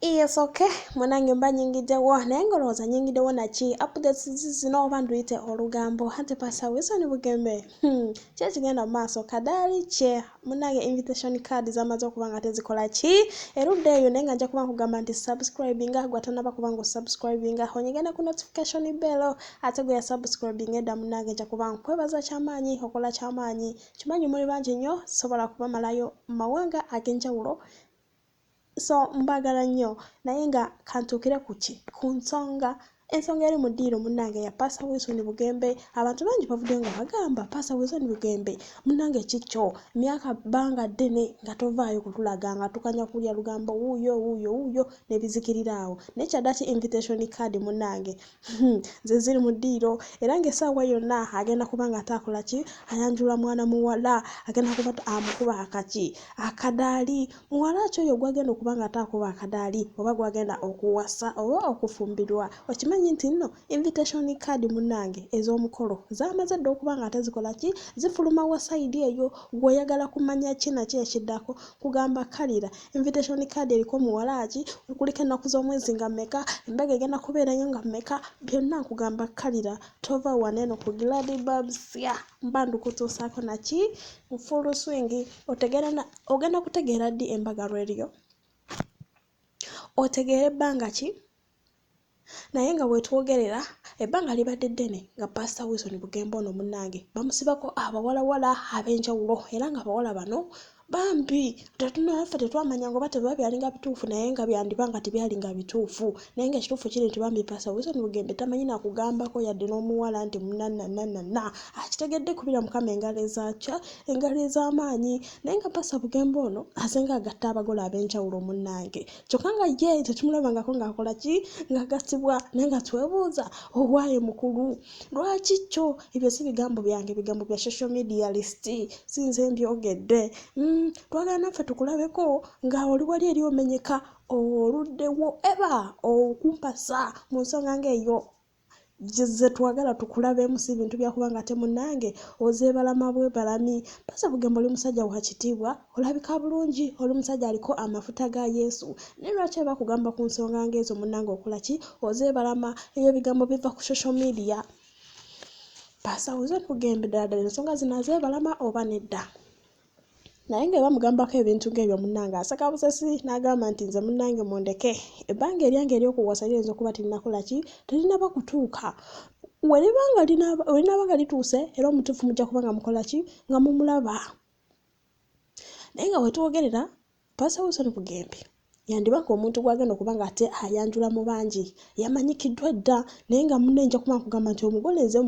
Yes, okay. Mwanange mba nyingidewo naye ngolooza nyingidewo naki updates zino oba nduyite olugambo ate pasa Wilson Bugembe kye kigenda mu maaso kadaali kye munange invitation card zamaze okuba nga tezikola ki erudde eyo naye nga nja kuba nkugamba nti subscribinga gwatanaba kuba nga subscribinga onyigenda ku notification bell ate gwe ya subscribing edda munange nja kuba nkwebaza kyamaanyi okola kyamaanyi kimanyi muri bangi nnyo sobola kubamalayo mu mawanga ag'enjawulo. So mbagala nnyo naye nga kantukire kuki ku ensonga eri mu ddiiro munnange ya Pastor Wilson Bugembe. Abantu bangi bavudde nga bagamba Pastor Wilson Bugembe munnange kikyo myaka banga ddene nga tovaayo kutulaga nga tukanya kulya lugambo wuuyo nebizikirira awo naye kyaddaaki invitation card munnange ze ziri mu ddiiro era ng'essaawa yonna agenda kuba nga ataakola ki ayanjula mwana muwala agenda kuba amukuba akadaali muwala ki oyo gwagenda okuba nga ataakuba akadaali oba gwagenda okuwasa oba okufumbirwa okimanyi nti nno invitation card munnange ez'omukolo zamaze dda okuba nga atazikola ki zifuluma wa side eyo gw'oyagala kumanya kinaki ekiddako kugamba kalira invitation card eriko muwala ki kuliko ennaku z'omwezi nga mmeka embaga egenda kubeerayo nga mmeka byonna nkugamba kalira tova waneeno ku glad babs mbandu kutuusaako naki full swing ogenda kutegeera ddi embaga lweriyo otegeera ebbanga ki naye nga bwetwogerera ebbanga libadde ddene nga Pastor Wilson Bugembe ono munnange bamusibako abawalawala ab'enjawulo era nga abawala bano bambi tetunaffe tetwamanya ngoba tebiba byalinga bituufu naye nga byandiba nga tebyalinga bituufu naye nga ekituufu kiri nti bambi Pastor Wilson Bugembe tamanyi nakugambako yadde n'omuwala nti munananana akitegedde kubira mukama engalo ez'amaanyi naye nga Pastor Bugembe ono azenga agatta abagole ab'enjawulo munnange kyokka nga ye tetumulabangako ng'akola ki ng'agasibwa naye nga twebuuza obwaye mukulu lwaki kyo ebyo si bigambo byange bigambo bya social media list sinze mbyogedde twagala naffe tukulabeko nga oli wali eri omenyeka oluddewo eba okumpasa mu nsonga ng'eyo ze twagala tukulabemu si bintu byakuba nga temunnange ozeebalama bwebalami Pastor Bugembe oli musajja wa kitiibwa olabika bulungi oli musajja aliko amafuta ga Yesu naye lwaki bakugamba ku nsonga ng'ezo munnange okola ki ozeebalama ebyo bigambo biva ku social media Pastor Wilson Bugembe ddala ensonga zino azeebalama oba nedda naye nga bamugambako ebintu ng'ebyo munnange asaka busesi n'agamba nti nze munnange mundeke ebbanga eryange ery'okuwasa liyinza okuba terinakola ki terinaba kutuuka welinaba nga lituuse era omutuufu mujja kuba nga mukola ki nga mumulaba naye nga wetwogerera Pastor Wilson Bugembe yandibanga omuntu gwagenda okuba nga ate ayanjula mu bangi yamanyikiddwa dda naye nga munne nja kuba nkugamba nti omugole nze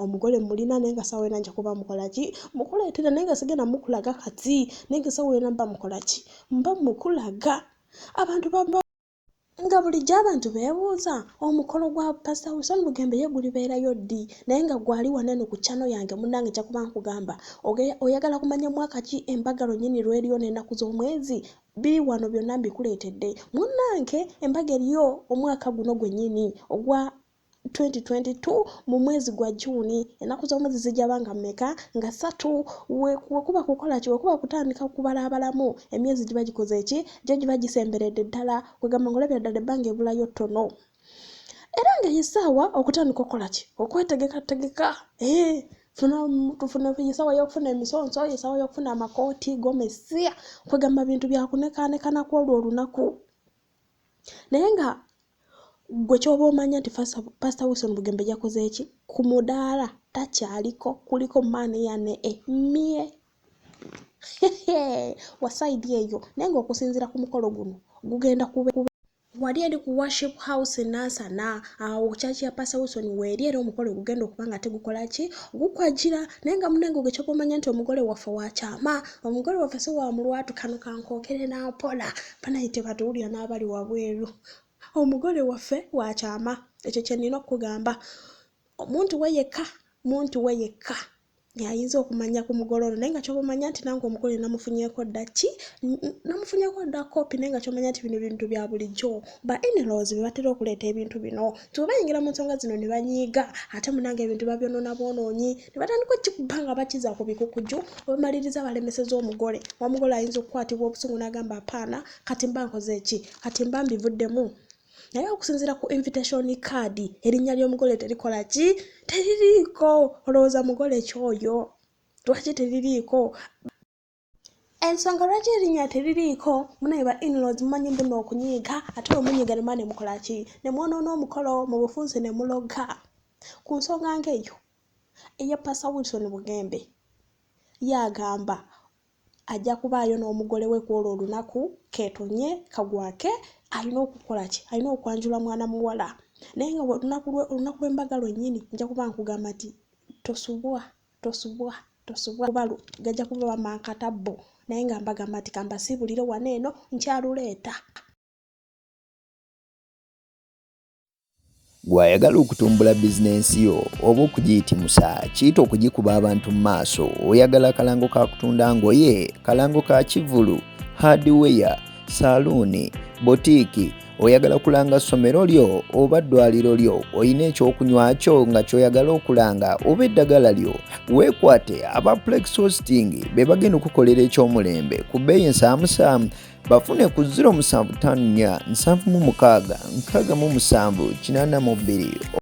omugole mulina naye nga sawa ena nja kuba mukola ki mukuleetera naye nga sigenda mukulaga kati naye nga sawa ena mba mukola ki mba mukulaga abantu bamba nga bulijjo abantu beebuuza omukolo gwa Pastor Wilson Bugembe ye gulibeerayo ddi naye nga gwali waneeno ku channel yange munnange nja kuba nkugamba oyagala kumanya mwaka ki embaga lwennyini lweriyo n'ennaku z'omwezi biri wano byonna mbikuleetedde munnange embaga eriyo omwaka guno gwennyini ogwa 2022 mu mwezi gwa Juni ennaku z'omwezi zijja banga mmeka nga 3 wekuba kukola ki wekuba kutandika kubalabalamu emyezi giba gikoze eki gyo giba gisemberedde ddala kwegamba ngolabira ddala ebbanga ebulayo ttono era nga yisaawa okutandika okukola ki okwetegeka tufuna yisaawa y'okufuna emisonso yisaawa y'okufuna amakooti gomesiya kwegamba bintu byakunekaanekana kwolwo olunaku naye nga gwe kyoba omanya nti Pastor Wilson Bugembe yakoze eki ku mudaala takyaliko kuliko maani yane emie wasaidi eyo naye nga okusinziira ku mukolo guno gugenda kube wali eri ku worship house nasana awo church ya Pastor Wilson weri era omukolo gugenda okuba nga tegukola ki gukwajira naye nga munange gwe kyoba omanya nti omugole waffe wakyama omugole waffe si wa mulwatu kano kankokere nampola panayite batuwulira n'abali wabweru omugole waffe wakyama ekyo kye nina okugamba muntu we yekka yayinza okumanya ku mugole ono naye nga ky'omanya nti nange omugole namufunyeko dda ki namufunyeko dda kopi naye nga ky'omanya nti bino bintu bya bulijjo ba in-laws be batera okuleeta ebintu bino tubayingira mu nsonga zino ne banyiiga ate munange ebintu babyonoona bwonoonyi ne batandika okikuba nga bakiza ku bikukuju bamaliriza balemeseza omugole omugole ayinza okukwatibwa obusungu n'agamba apaana kati mba nkoze eki kati mba mbivuddemu naye okusinziira ku invitation card erinnya ly'omugole terikola ki teririiko olowooza mugole kyoyo lwaki teririiko ensonga lwaki erinnya teririiko munaye ba in-laws mumanyi mbuno okunyiiga ate omunyiiga ne mwana mukola ki ne mwonoona omukolo mu bufunze ne muloga ku nsonga ng'eyo eya Pastor Wilson Bugembe yagamba ajja kubaayo n'omugole we ku olwo olunaku keetonye kagwake alina okukola ki alina okwanjula mwana muwala naye nga olunaku lw'embaga lwennyini nja kuba nkugamba nti tosubwa kuba gajja kuba bamankatabbo naye nga mbagamba nti kambasiibulire wano eno nkyaluleeta. Gwayagala okutumbula bizinensi yo oba okugiyitimusa kiyita okugikuba abantu mu maaso oyagala kalango ka kutunda ngoye kalango ka kivulu hardware saluuni botiiki oyagala kulanga ssomero lyo oba ddwaliro lyo oyina ekyokunywa kyo nga kyoyagala okulanga oba eddagala lyo weekwate aba Plex Hosting be bagenda okukolera ekyomulembe ku bbeeyi ensaamusaamu bafune ku 0754 766 872